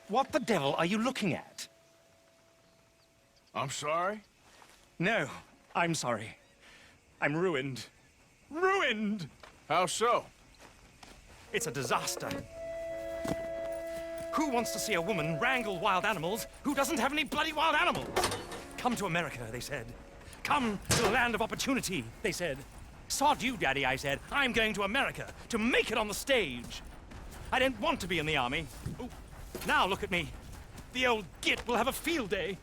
What the devil are you looking at? I'm sorry? No, I'm sorry. I'm ruined. Ruined! How so? It's a disaster. Who wants to see a woman wrangle wild animals who doesn't have any bloody wild animals? Come to America, they said. Come to the land of opportunity, they said. Sod you, Daddy, I said. I'm going to America to make it on the stage. I didn't want to be in the army. Ooh, now look at me. The old git will have a field day.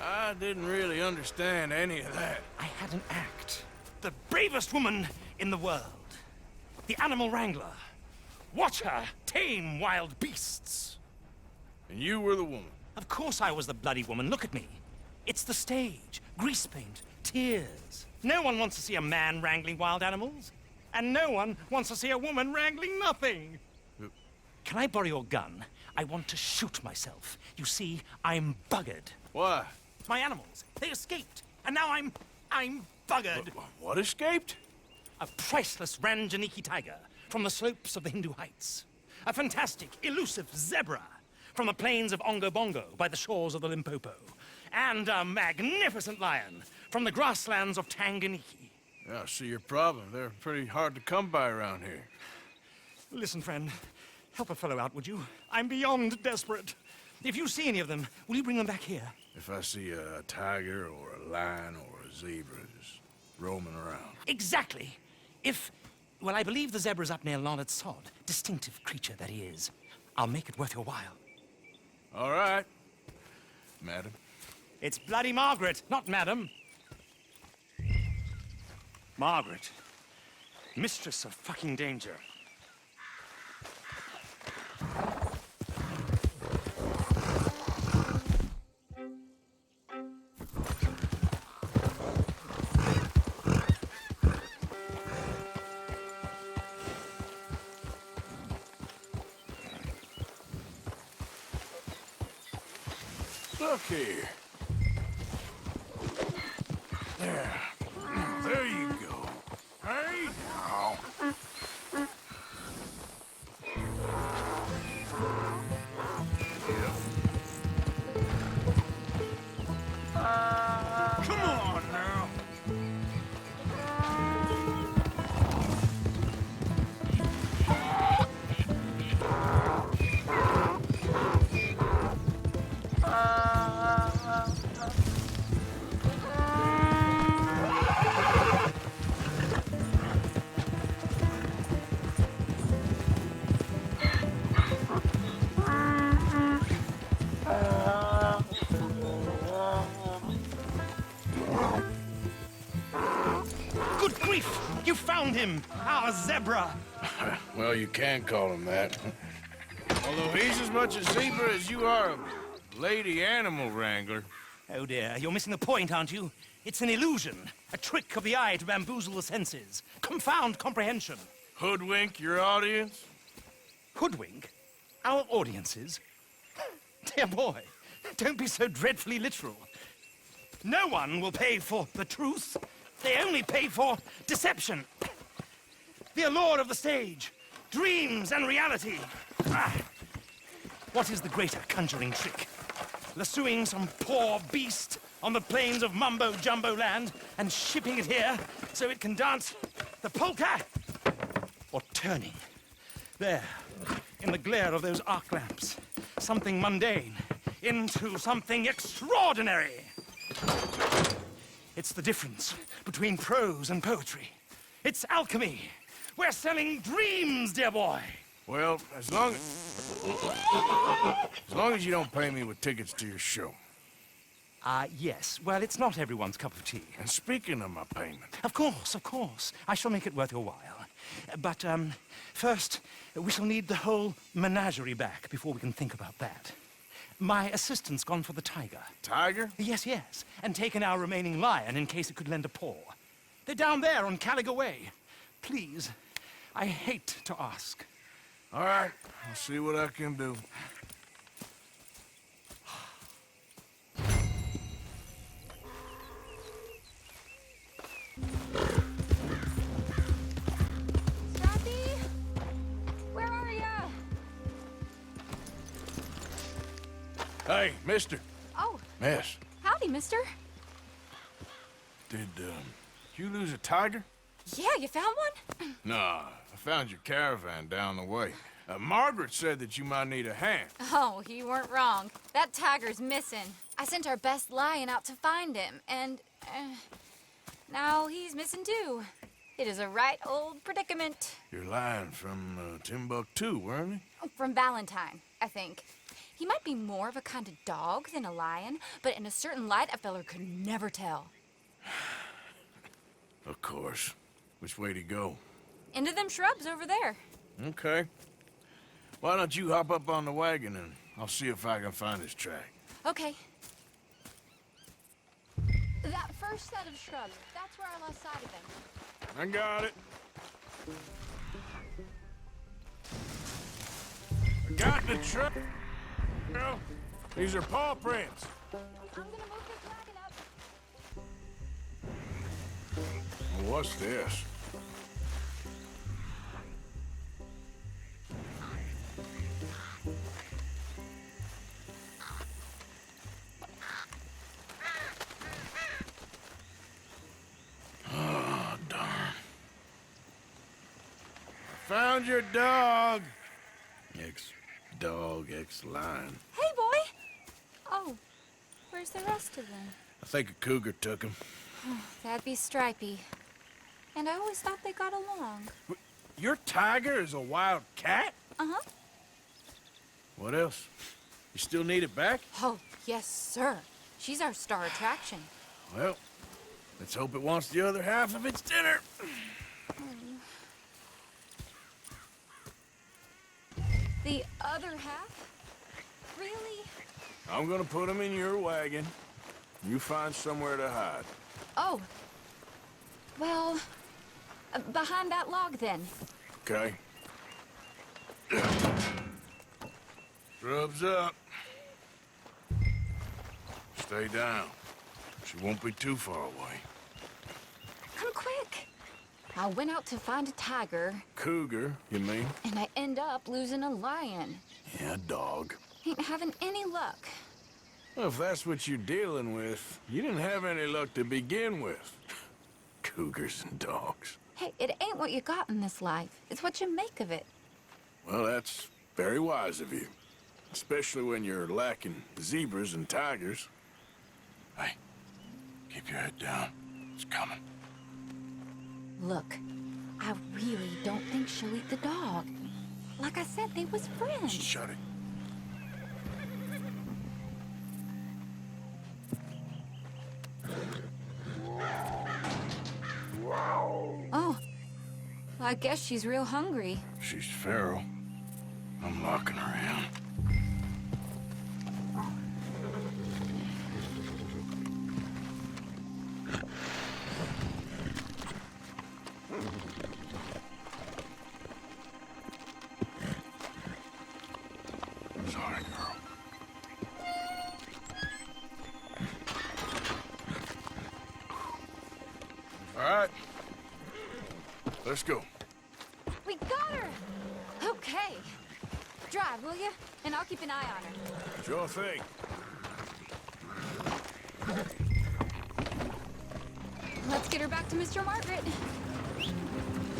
I didn't really understand any of that. I had an act. The bravest woman in the world. The animal wrangler. Watch her tame wild beasts. And you were the woman. Of course I was the bloody woman. Look at me. It's the stage. Grease paint. Tears. No one wants to see a man wrangling wild animals. And no one wants to see a woman wrangling nothing. Can I borrow your gun? I want to shoot myself. You see, I'm buggered. Why? My animals, they escaped. And now I'm buggered. What escaped? A priceless Ranjaniki tiger from the slopes of the Hindu Heights. A fantastic, elusive zebra from the plains of Ongo Bongo by the shores of the Limpopo. And a magnificent lion from the grasslands of Tanganyika. Yeah, I see your problem. They're pretty hard to come by around here. Listen, friend, help a fellow out, would you? I'm beyond desperate. If you see any of them, will you bring them back here? If I see a tiger or a lion or a zebra just roaming around. Exactly. Well, I believe the zebra's up near Larned Sod. Distinctive creature that he is. I'll make it worth your while. All right, madam. It's bloody Margaret, not madam. Margaret. Mistress of fucking danger. Look here. There you go. Hey, now. Come on now. Good grief! You found him! Our zebra! Well, you can call him that. Although he's as much a zebra as you are a lady animal wrangler. Oh dear, you're missing the point, aren't you? It's an illusion. A trick of the eye to bamboozle the senses. Confound comprehension. Hoodwink your audience? Hoodwink? Our audiences? Dear boy, don't be so dreadfully literal. No one will pay for the truth. They only pay for deception. The allure of the stage, dreams and reality. What is the greater conjuring trick? Lassoing some poor beast on the plains of mumbo-jumbo land and shipping it here so it can dance the polka? Or turning, there, in the glare of those arc lamps, something mundane into something extraordinary? It's the difference between prose and poetry. It's alchemy. We're selling dreams, dear boy. Well, as long as you don't pay me with tickets to your show. Yes. Well, it's not everyone's cup of tea. And speaking of my payment... Of course, of course. I shall make it worth your while. But, first, we shall need the whole menagerie back before we can think about that. My assistant's gone for the tiger. Tiger? Yes, yes. And taken our remaining lion in case it could lend a paw. They're down there on Caliga Way. Please, I hate to ask. All right, I'll see what I can do. Hey, mister. Oh, Miss. howdy, mister. Did, you lose a tiger? Yeah, you found one? Nah, I found your caravan down the way. Margaret said that you might need a hand. Oh, you weren't wrong. That tiger's missing. I sent our best lion out to find him, and now he's missing too. It is a right old predicament. Your lion from Timbuktu, weren't he? From Valentine, I think. He might be more of a kind of dog than a lion, but in a certain light, a feller could never tell. Of course. Which way to go? Into them shrubs over there. Okay. Why don't you hop up on the wagon and I'll see if I can find his track. Okay. That first set of shrubs, that's where I lost sight of him. I got it. I got the truck. Well, these are paw prints. I'm gonna move this wagon up. What's this? Oh, darn. Found your dog. Ex-dog, ex-lion. Hey, boy! Oh, where's the rest of them? I think a cougar took him. That'd be Stripey. And I always thought they got along. Your tiger is a wild cat? Uh-huh. What else? You still need it back? Oh, yes, sir. She's our star attraction. Well, let's hope it wants the other half of its dinner. The other half? Really? I'm gonna put him in your wagon. You find somewhere to hide. Oh. Well, behind that log, then. Okay. Rubs up. Stay down. She won't be too far away. Come quick. I went out to find a tiger, Cougar, you mean? and I end up losing a lion. Yeah, dog. Ain't having any luck. Well, if that's what you're dealing with, you didn't have any luck to begin with. Cougars and dogs. Hey, it ain't what you got in this life. It's what you make of it. Well, that's very wise of you. Especially when you're lacking zebras and tigers. Hey, keep your head down. It's coming. Look, I really don't think she'll eat the dog. Like I said, they was friends. Shut it. Oh, well, I guess she's real hungry. She's feral. I'm locking her in. Sorry, girl. All right. Let's go. We got her! Okay. Drive, will you? And I'll keep an eye on her. Sure thing. Let's get her back to Mr. Margaret.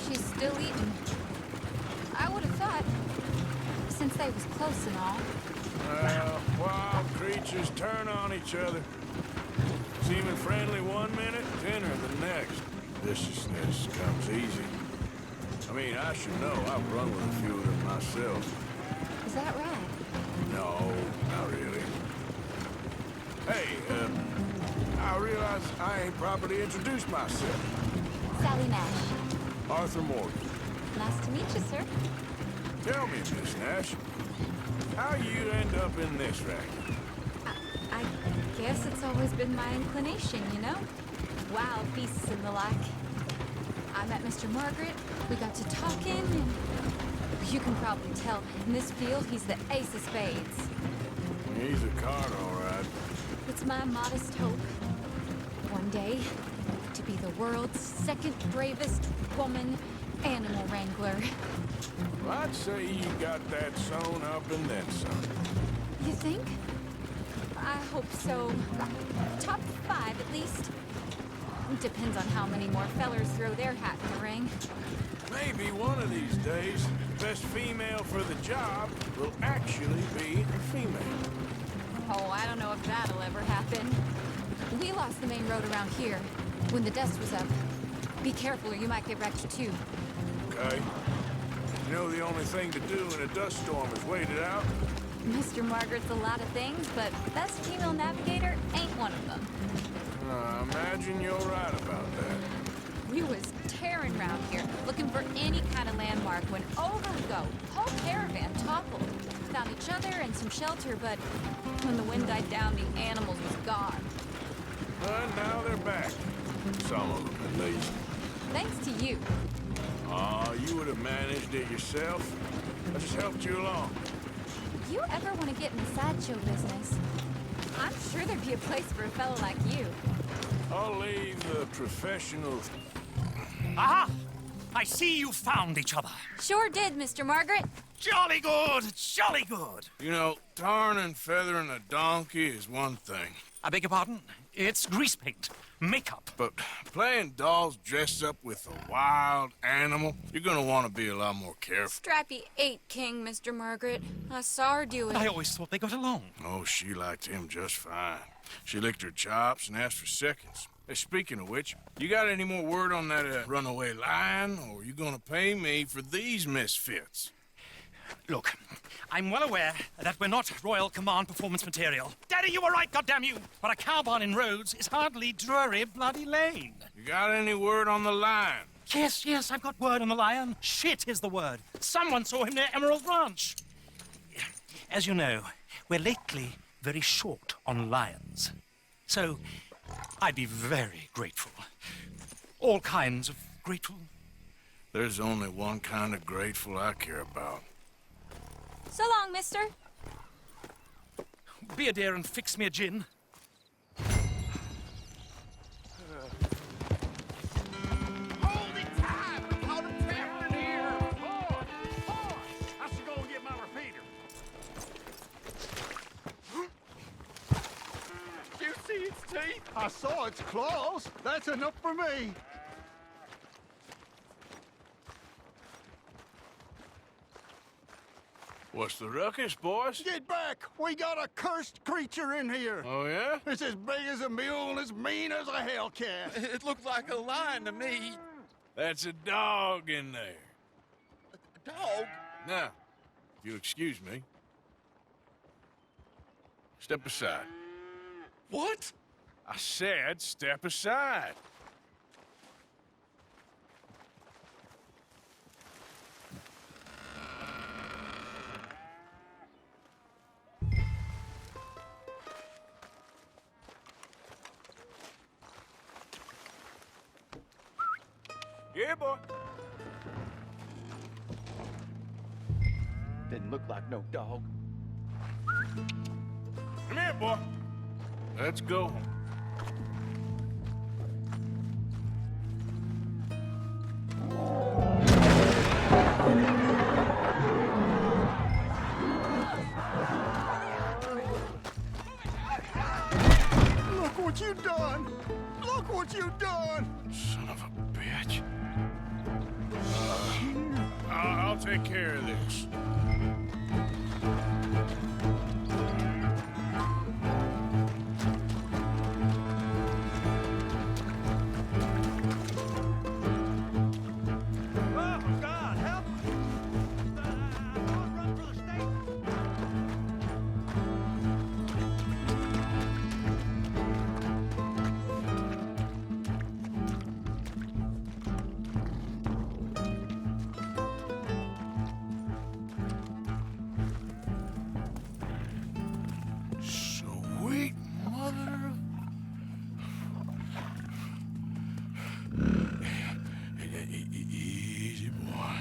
She's still eating. I would have thought, since they was close and all. Wild creatures turn on each other. Seeming friendly one minute, thinner the next. Viciousness comes easy. I mean, I should know. I've run with a few of them myself. Is that right? No, not really. Hey, I realize I ain't properly introduced myself. Sally Nash. Arthur Morgan. Nice to meet you, sir. Tell me, Miss Nash, how you end up in this racket? I guess it's always been my inclination, you know? Wild beasts and the like. I met Mr. Margaret, we got to talking, and you can probably tell, in this field, he's the ace of spades. He's a card, all right. It's my modest hope, one day, to be the world's second bravest woman animal wrangler. Well, I'd say you got that sewn up and then some. You think? I hope so. Top 5, at least. Depends on how many more fellers throw their hat in the ring. Maybe one of these days, the best female for the job will actually be a female. Oh, I don't know if that'll ever happen. We lost the main road around here when the dust was up. Be careful or you might get wrecked too. Okay. You know the only thing to do in a dust storm is wait it out? Mr. Margaret's a lot of things, but best female navigator ain't one of them. I imagine you're right about that. We was tearing around here, looking for any kind of landmark when over we go. Whole caravan toppled. Found each other and some shelter, but when the wind died down, the animals was gone. But now they're back. Some of them, at least. Thanks to you. You would have managed it yourself. I just helped you along. If you ever want to get in the sideshow business, I'm sure there'd be a place for a fellow like you. I'll leave the professionals. Aha! I see you found each other. Sure did, Mr. Margaret. Jolly good, jolly good. You know, tarring and feathering a donkey is one thing. I beg your pardon? It's grease paint, makeup. But playing dolls dressed up with a wild animal, you're gonna want to be a lot more careful. Strappy ate King, Mr. Margaret. I saw her do it. I always thought they got along. Oh, she liked him just fine. She licked her chops and asked for seconds. Hey, speaking of which, you got any more word on that runaway lion, or are you gonna pay me for these misfits? Look, I'm well aware that we're not Royal Command performance material. Daddy, you were right, goddamn you! But a cow barn in Rhodes is hardly Drury Bloody Lane. You got any word on the lion? Yes, I've got word on the lion. Shit is the word. Someone saw him near Emerald Ranch. As you know, we're lately very short on lions. So, I'd be very grateful. All kinds of grateful. There's only one kind of grateful I care about. So long, mister. Be a dear and fix me a gin. Hold it tight! We caught him tampering here! Boy! I should go and get my repeater. You see its teeth? I saw its claws. That's enough for me. What's the ruckus, boys? Get back! We got a cursed creature in here. Oh, yeah? It's as big as a mule and as mean as a hellcat. It looked like a lion to me. That's a dog in there. A dog? Now, if you'll excuse me, step aside. What? I said step aside. Yeah, boy. Didn't look like no dog. Come here, boy. Let's go. Look what you done! Look what you done! Son of a bitch. I'll take care of this. Oh, God, help! Run for the state! Sweet mother. Easy, boy.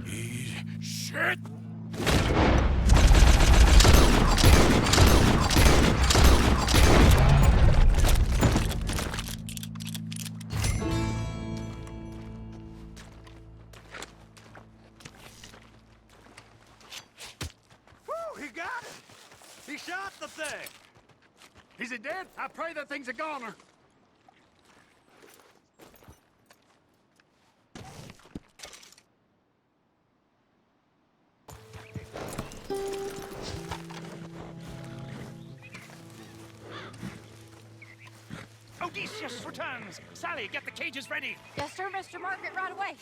Easy. Shit! Whew, he got it! He shot the thing! Is it dead? I pray that thing's a goner. Odysseus returns. Sally, get the cages ready. Yes, sir, Mr. Margaret, right away.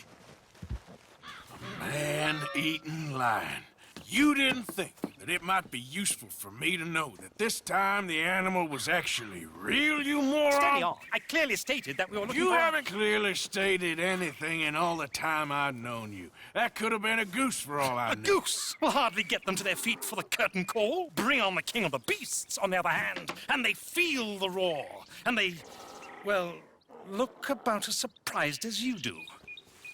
Man-eating lion. You didn't think that it might be useful for me to know that this time the animal was actually real, you moron? Steady on. I clearly stated that we were looking You for... haven't clearly stated anything in all the time I've known you. That could have been a goose for all I A knew. goose will hardly get them to their feet for the curtain call. Bring on the king of the beasts, on the other hand, and they feel the roar. And they, well, look about as surprised as you do.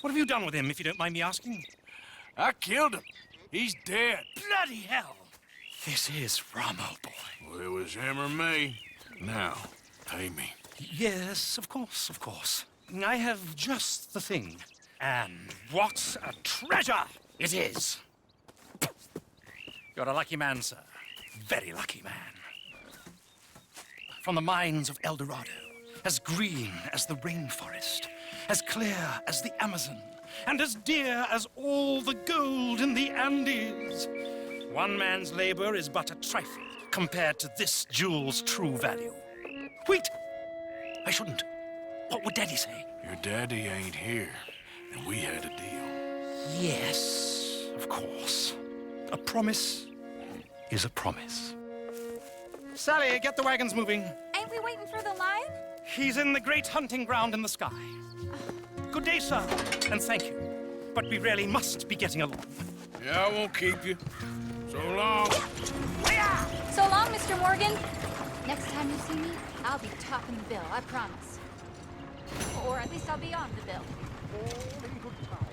What have you done with him, if you don't mind me asking? I killed him. He's dead. Bloody hell! This is rum, old boy. Well, it was him or me. Now, pay me. Yes, of course, of course. I have just the thing. And what a treasure it is! You're a lucky man, sir. Very lucky man. From the mines of El Dorado, as green as the rainforest, as clear as the Amazon, and as dear as all the gold in the Andes. One man's labor is but a trifle compared to this jewel's true value. Wait! I shouldn't. What would Daddy say? Your daddy ain't here, and we had a deal. Yes, of course. A promise is a promise. Sally, get the wagons moving. Ain't we waiting for the lion? He's in the great hunting ground in the sky. Good day, sir, and thank you. But we really must be getting along. Yeah, I won't keep you. So long. So long, Mr. Morgan. Next time you see me, I'll be topping the bill, I promise. Or at least I'll be on the bill. All in good time.